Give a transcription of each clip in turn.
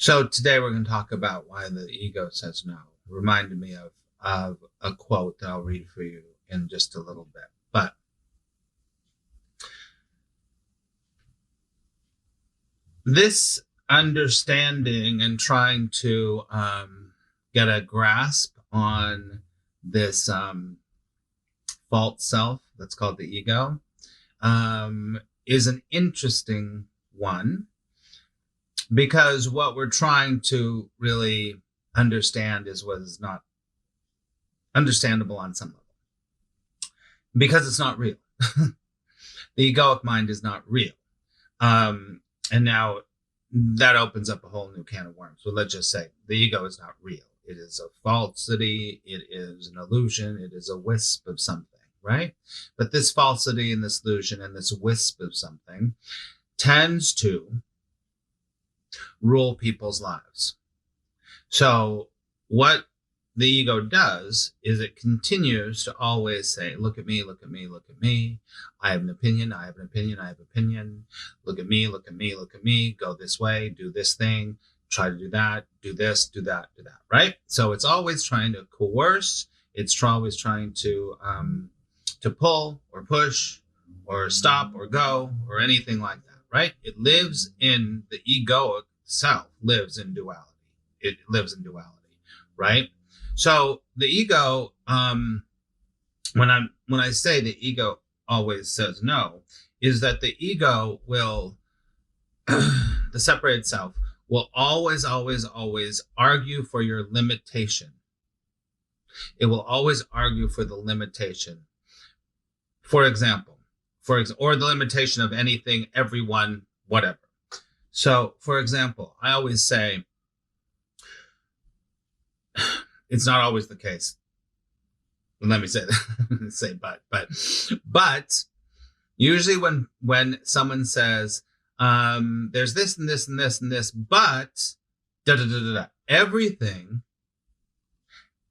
So today we're going to talk about why the ego says no. It reminded me of a quote that I'll read for you in just a little bit. But this understanding and trying to get a grasp on this false self that's called the ego is an interesting one, because what we're trying to really understand is what is not understandable on some level, because it's not real. The egoic mind is not real. And now that opens up a whole new can of worms. So let's just say the ego is not real. It is a falsity. It is an illusion. It is a wisp of something, right? But this falsity and this illusion and this wisp of something tends to rule people's lives. So what the ego does is it continues to always say, look at me, look at me, look at me. I have an opinion, I have an opinion, I have an opinion. Look at me, look at me, look at me. Go this way, do this thing, try to do that, do this, do that, right? So it's always trying to coerce. It's always trying to pull or push or stop or go or anything like that, right? It lives in the egoic self, lives in duality. It lives in duality, right? So the ego, when I say the ego always says no, is that the ego will, the separated self will always argue for your limitation. It will always argue for the limitation. For example, or the limitation of anything, everyone, whatever. So, for example, I always say, it's not always the case. Let me say that. but usually when someone says, there's this and this and this and this, but everything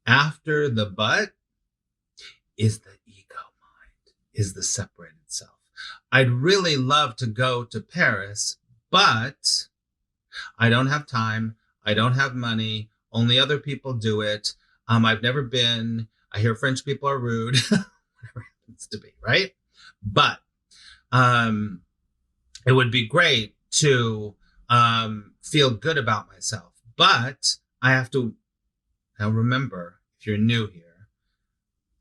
after the but is the ego mind, is the separated self. I'd really love to go to Paris, but I don't have time. I don't have money. Only other people do it. I've never been. I hear French people are rude. Whatever it happens to be, right? But it would be great to feel good about myself. But I have to, now remember, if you're new here,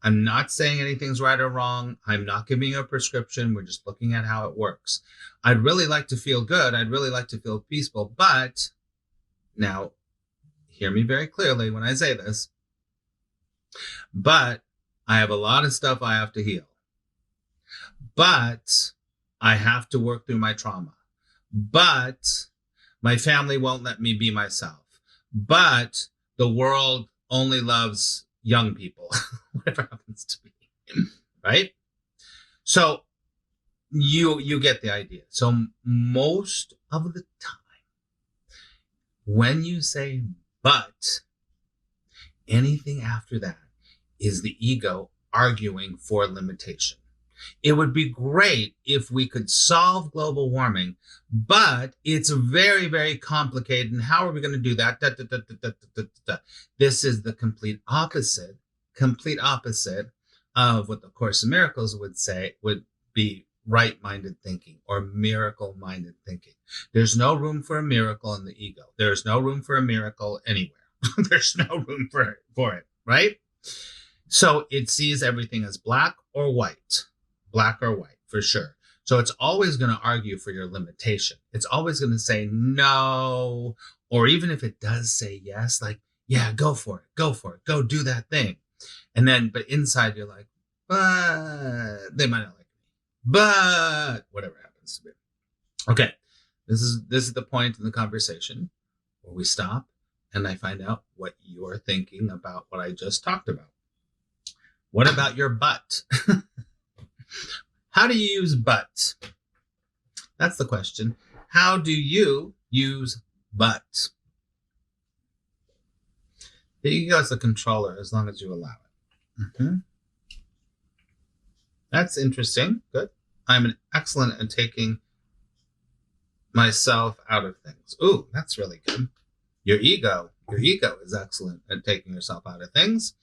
I'm not saying anything's right or wrong. I'm not giving you a prescription. We're just looking at how it works. I'd really like to feel good. I'd really like to feel peaceful. But now, hear me very clearly when I say this, but I have a lot of stuff I have to heal. But I have to work through my trauma. But my family won't let me be myself. But the world only loves young people, whatever happens to be, right? So you get the idea. So most of the time, when you say but, anything after that is the ego arguing for limitation. It would be great if we could solve global warming, but it's very, very complicated. And how are we going to do that? This is the complete opposite of what the Course in Miracles would say would be right-minded thinking or miracle-minded thinking. There's no room for a miracle in the ego. There's no room for a miracle anywhere. There's no room for it, right? So it sees everything as black or white, for sure. So it's always going to argue for your limitation. It's always going to say no, or even if it does say yes, like, yeah, go for it, go do that thing. And then, but inside you're like, but they might not like me, but whatever happens to be. Okay, this is the point in the conversation where we stop and I find out what you're thinking about what I just talked about. What about your but? How do you use but? That's the question. How do you use but? The ego is the controller as long as you allow it. That's interesting. Good. I'm an excellent at taking myself out of things. Ooh, that's really good. Your ego is excellent at taking yourself out of things.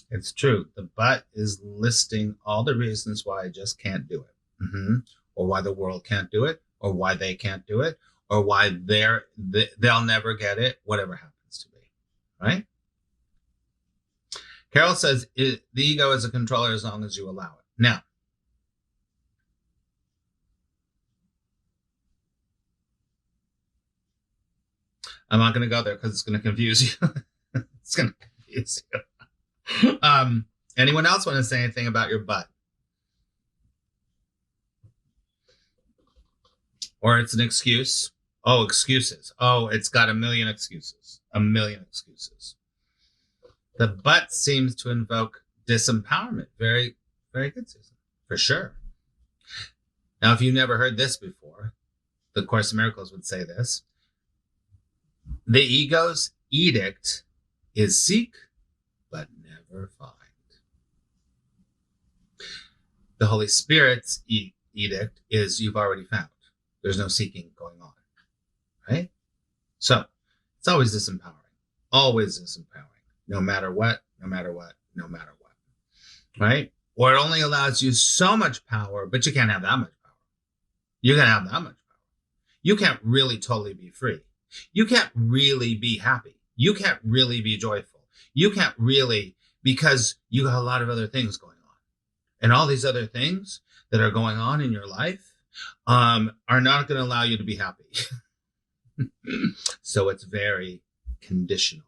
It's true. The but is listing all the reasons why I just can't do it. Or why the world can't do it, or why they can't do it, or why they'll never get it, whatever happens to be, right? Carol says the ego is a controller as long as you allow it. Now, I'm not going to go there because it's going to confuse you. It's going to confuse you. Anyone else want to say anything about your butt? Or it's an excuse. Oh, excuses. Oh, it's got a million excuses. A million excuses. The but seems to invoke disempowerment. Very, very good, Susan. For sure. Now, if you've never heard this before, the Course in Miracles would say this. The ego's edict is seek, but never find. The Holy Spirit's edict is you've already found. There's no seeking going on, right? So it's always disempowering, always disempowering, no matter what, no matter what, no matter what, right? Or it only allows you so much power, but you can't have that much power. You can't have that much power. You can't really totally be free. You can't really be happy. You can't really be joyful. You can't really, because you got a lot of other things going on. And all these other things that are going on in your life are not going to allow you to be happy. So it's very conditional.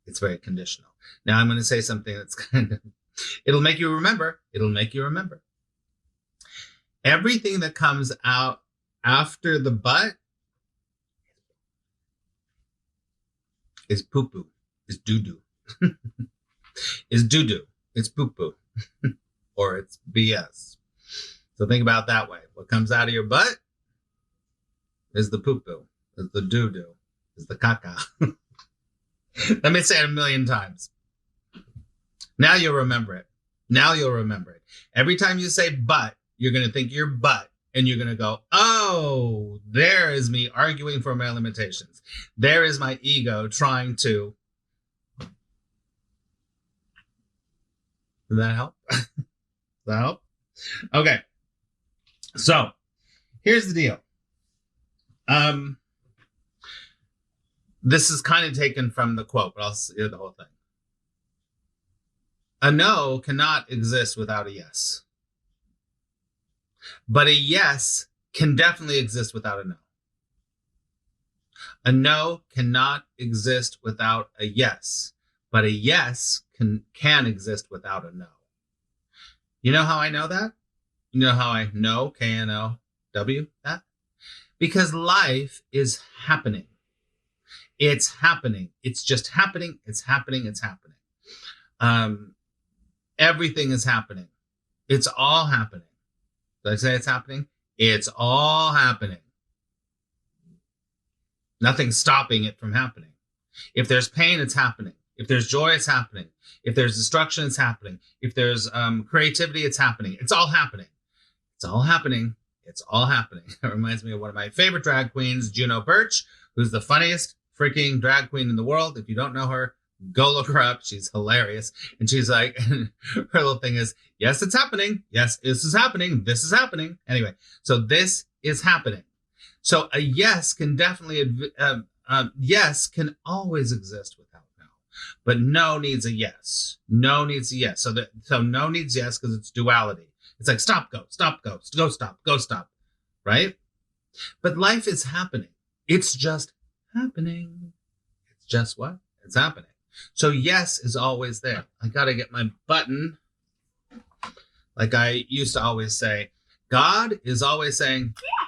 It's very conditional. Now I'm going to say something that's kind of, it'll make you remember. It'll make you remember. Everything that comes out after the but is poo-poo, is doo-doo, is doo-doo, it's poo-poo, or it's BS. So think about it that way. What comes out of your butt is the poo-poo, is the doo-doo, is the caca. Let me say it a million times. Now you'll remember it. Now you'll remember it. Every time you say but, you're going to think your butt, and you're going to go, oh, there is me arguing for my limitations. There is my ego trying to. Does that help? Does that help? Okay. So here's the deal. This is kind of taken from the quote, but I'll hear the whole thing. A no cannot exist without a yes. But a yes can definitely exist without a no. A no cannot exist without a yes, but a yes can exist without a no. You know how I know that? You know how I know, K-N-O-W, that? Because life is happening. It's happening. It's just happening. It's happening. It's happening. Everything is happening. It's all happening. Did I say it's happening? It's all happening. Nothing's stopping it from happening. If there's pain, it's happening. If there's joy, it's happening. If there's destruction, it's happening. If there's creativity, it's happening. It's all happening. It's all happening. It's all happening. It reminds me of one of my favorite drag queens, Juno Birch, who's the funniest freaking drag queen in the world. If you don't know her, go look her up. She's hilarious. And she's like, her little thing is, yes, it's happening. Yes, this is happening. This is happening. Anyway, so this is happening. So a yes can definitely, yes can always exist without no. But no needs a yes. No needs a yes. So no needs yes because it's duality. It's like stop, go, stop, go, go, stop, go, stop. Right? But life is happening. It's just happening. It's just what? It's happening. So yes is always there. I got to get my button. Like I used to always say, God is always saying, yeah.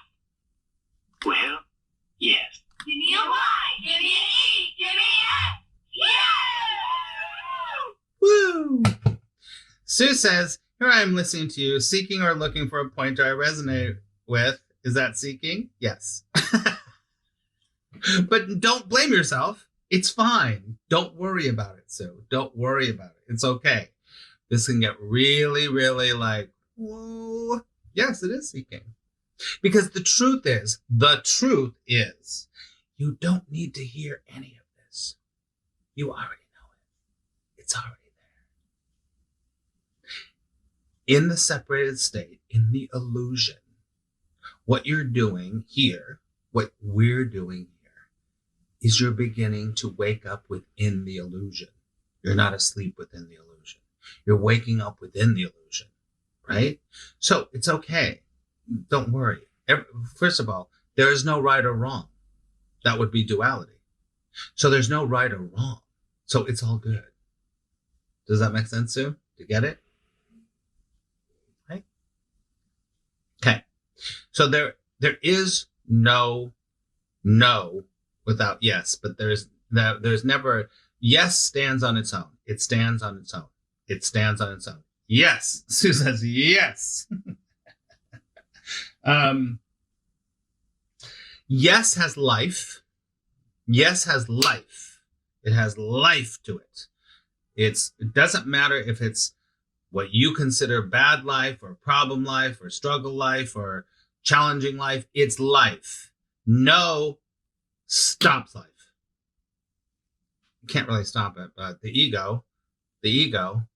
Well, yes. Give me a Y, give me an E, give me a yeah. Woo! Sue says, here I am listening to you, seeking or looking for a pointer I resonate with. Is that seeking? Yes. But don't blame yourself. It's fine. Don't worry about it, Sue. Don't worry about it. It's okay. This can get really, really like, whoa. Yes, it is seeking. Because the truth is, you don't need to hear any of this. You already know it. It's already there. In the separated state, in the illusion, what you're doing here, what we're doing here, is you're beginning to wake up within the illusion. You're not asleep within the illusion. You're waking up within the illusion, right? So it's okay. Don't worry. First of all, there is no right or wrong. That would be duality. So there's no right or wrong. So it's all good. Does that make sense, Sue? Do you get it? Right? Okay. So there is no without yes, but there's never. Yes stands on its own. It stands on its own. It stands on its own. Yes. Sue says yes. Yes has life. Yes has life. It has life to it. It doesn't matter if it's what you consider bad life or problem life or struggle life or challenging life. It's life. No stops life. You can't really stop it, but the ego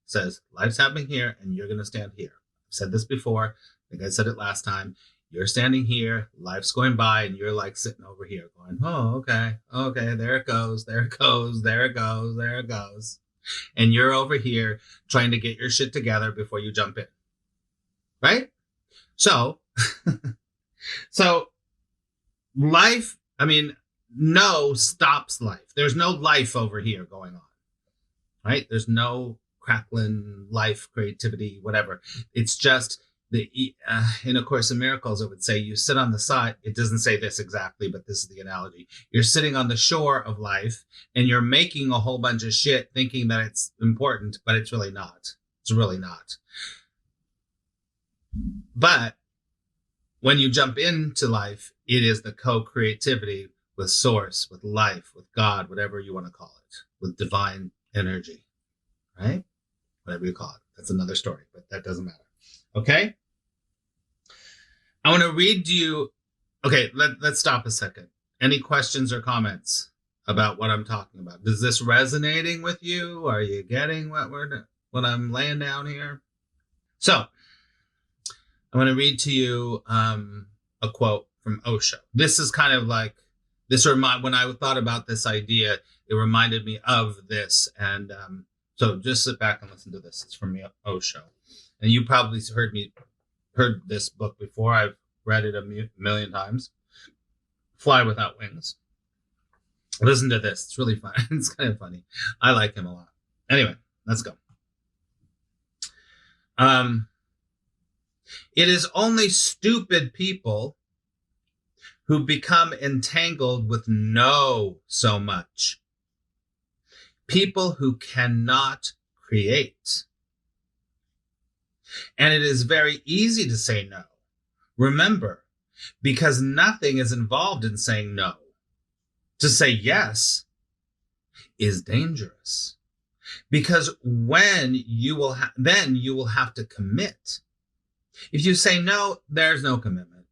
says life's happening here and you're going to stand here. I've said this before. I think I said it last time. You're standing here, life's going by, and you're like sitting over here going, oh, okay, there it goes. And you're over here trying to get your shit together before you jump in. Right? So life, no stops life. There's no life over here going on. Right? There's no crackling life, creativity, whatever. It's just in A Course in Miracles, it would say you sit on the side. It doesn't say this exactly, but this is the analogy. You're sitting on the shore of life and you're making a whole bunch of shit thinking that it's important, but it's really not. It's really not. But when you jump into life, it is the co-creativity with source, with life, with God, whatever you want to call it, with divine energy, right? Whatever you call it. That's another story, but that doesn't matter. Okay? I want to read to you. Okay, let's stop a second. Any questions or comments about what I'm talking about? Is this resonating with you? Are you getting what I'm laying down here? So, I'm going to read to you a quote from Osho. This is kind of like when I thought about this idea, it reminded me of this. And so just sit back and listen to this. It's from Osho. And you probably heard this book before. I've read it a million times. Fly Without Wings. Listen to this. It's really fun. It's kind of funny. I like him a lot. Anyway, let's go. It is only stupid people who become entangled with no so much. People who cannot create. And it is very easy to say no. Remember, because nothing is involved in saying no. To say yes is dangerous. Because then you will have to commit. If you say no, there's no commitment.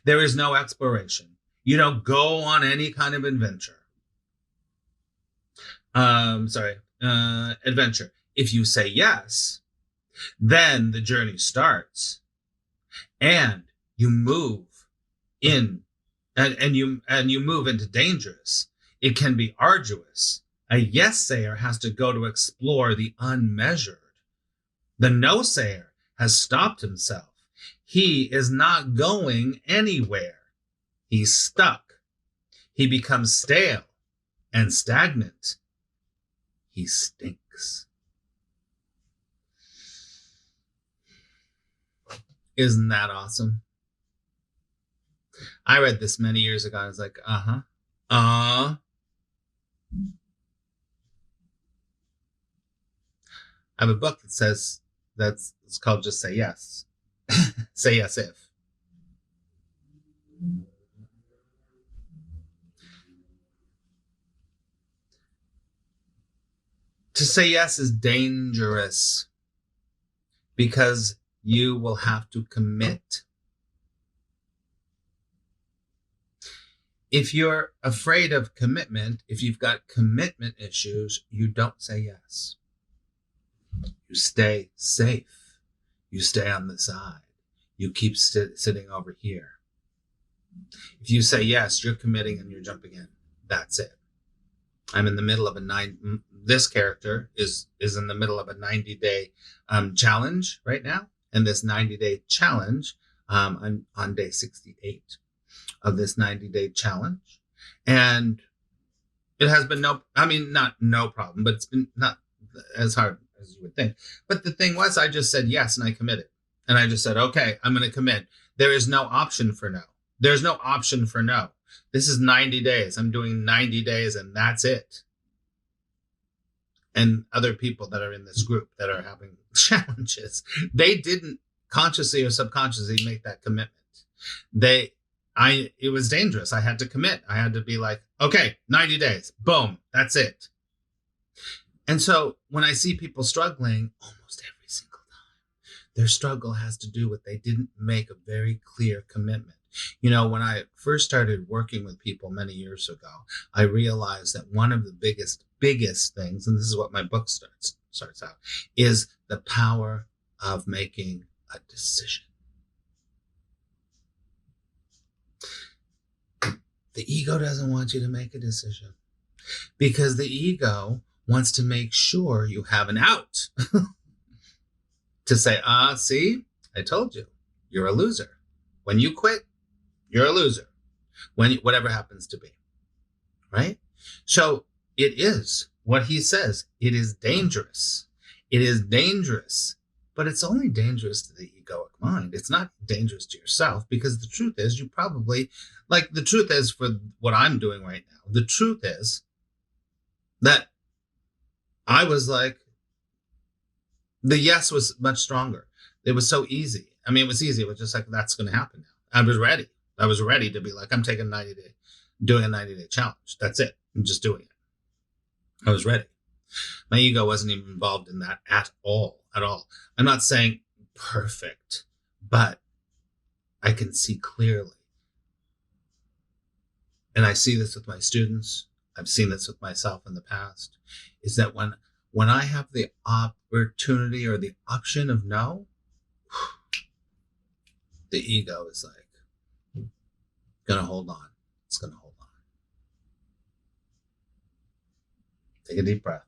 There is no exploration. You don't go on any kind of adventure. Adventure. If you say yes, then the journey starts, and you move in, and you move into dangerous. It can be arduous. A yes sayer has to go to explore the unmeasured. The no sayer has stopped himself. He is not going anywhere. He's stuck. He becomes stale and stagnant. He stinks. Isn't that awesome? I read this many years ago. I was like, I have a book that says it's called Just Say Yes. Say yes if. To say yes is dangerous because you will have to commit. If you're afraid of commitment, if you've got commitment issues, you don't say yes. You stay safe. You stay on the side. You keep sitting over here. If you say yes, you're committing and you're jumping in. That's it. I'm in the middle of this character is in the middle of a 90-day challenge right now. And this 90-day challenge, I'm on day 68 of this 90-day challenge. And it has been not no problem, but it's been not as hard as you would think. But the thing was, I just said yes and I committed. And I just said, okay, I'm going to commit. There is no option for no. There's no option for no. This is 90 days. I'm doing 90 days and that's it. And other people that are in this group that are having challenges, they didn't consciously or subconsciously make that commitment. It was dangerous. I had to commit. I had to be like, okay, 90 days, boom, that's it. And so when I see people struggling, almost every single time, their struggle has to do with they didn't make a very clear commitment. You know, when I first started working with people many years ago, I realized that one of the biggest things, and this is what my book starts out, is the power of making a decision. The ego doesn't want you to make a decision because the ego wants to make sure you have an out to say, see, I told you, you're a loser. When you quit, you're a loser. Whatever happens to be, right? So it is what he says. It is dangerous. It is dangerous, but it's only dangerous to the egoic mind. It's not dangerous to yourself because the truth is you probably, like the truth is for what I'm doing right now, the truth is that I was like, the yes was much stronger. It was so easy. I mean, it was easy. It was just like, that's going to happen now. I was ready. I was ready to be like, I'm taking doing a 90-day challenge. That's it. I'm just doing it. I was ready. My ego wasn't even involved in that at all. I'm not saying perfect, but I can see clearly. And I see this with my students. I've seen this with myself in the past, is that when I have the opportunity or the option of no, the ego is like, going to hold on. It's going to hold on. Take a deep breath.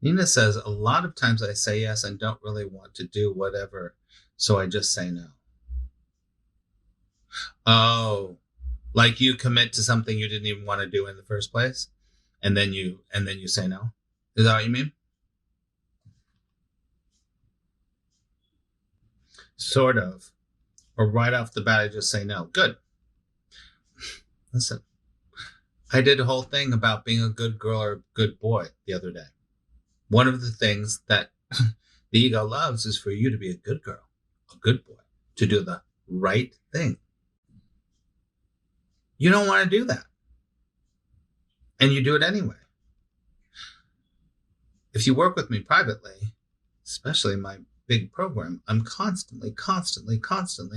Nina says, a lot of times I say yes and don't really want to do whatever, so I just say no. Oh, like you commit to something you didn't even want to do in the first place, and then you say no? Is that what you mean? Sort of. Or right off the bat, I just say no. Good. Listen, I did a whole thing about being a good girl or a good boy the other day. One of the things that the ego loves is for you to be a good girl, a good boy, to do the right thing. You don't want to do that. And you do it anyway. If you work with me privately, especially in my big program, I'm constantly,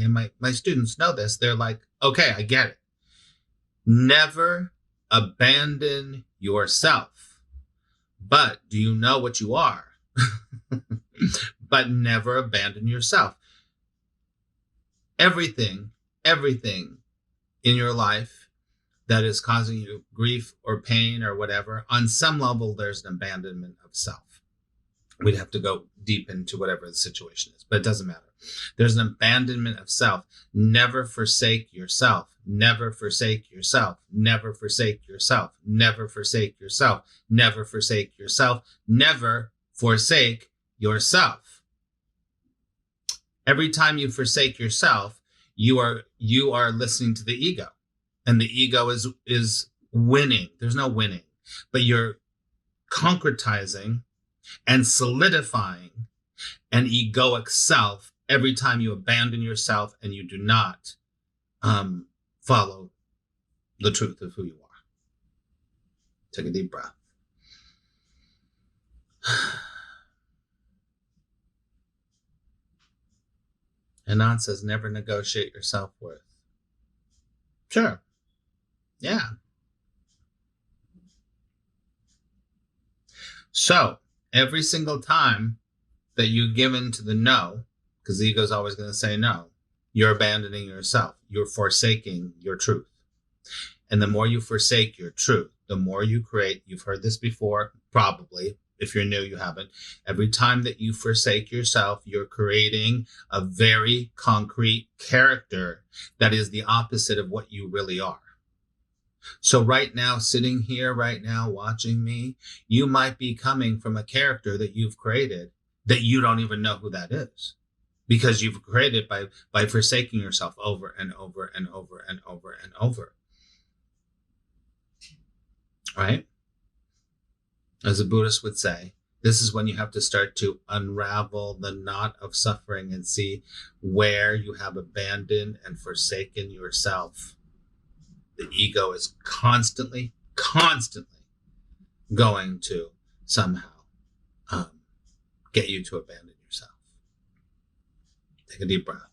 and my students know this. They're like, okay, I get it. Never abandon yourself. But do you know what you are? But never abandon yourself. Everything in your life that is causing you grief or pain or whatever, on some level, there's an abandonment of self. We'd have to go deep into whatever the situation is, but it doesn't matter. There's an abandonment of self. Never forsake yourself. Never forsake yourself. Never forsake yourself. Never forsake yourself. Never forsake yourself. Never forsake yourself. Every time you forsake yourself, you are listening to the ego, and the ego is winning. There's no winning, but you're concretizing and solidifying an egoic self every time you abandon yourself and you do not follow the truth of who you are. Take a deep breath. Anand says, never negotiate your self-worth. Sure. Yeah. So every single time that you give in to the no, because the ego is always going to say no, you're abandoning yourself. You're forsaking your truth. And the more you forsake your truth, the more you create. You've heard this before, probably. If you're new, you haven't. Every time that you forsake yourself, you're creating a very concrete character that is the opposite of what you really are. So right now, sitting here right now, watching me, you might be coming from a character that you've created that you don't even know who that is, because you've created by forsaking yourself over and over and over and over and over. Right? As a Buddhist would say, this is when you have to start to unravel the knot of suffering and see where you have abandoned and forsaken yourself. The ego is constantly going to somehow get you to abandon yourself. Take a deep breath.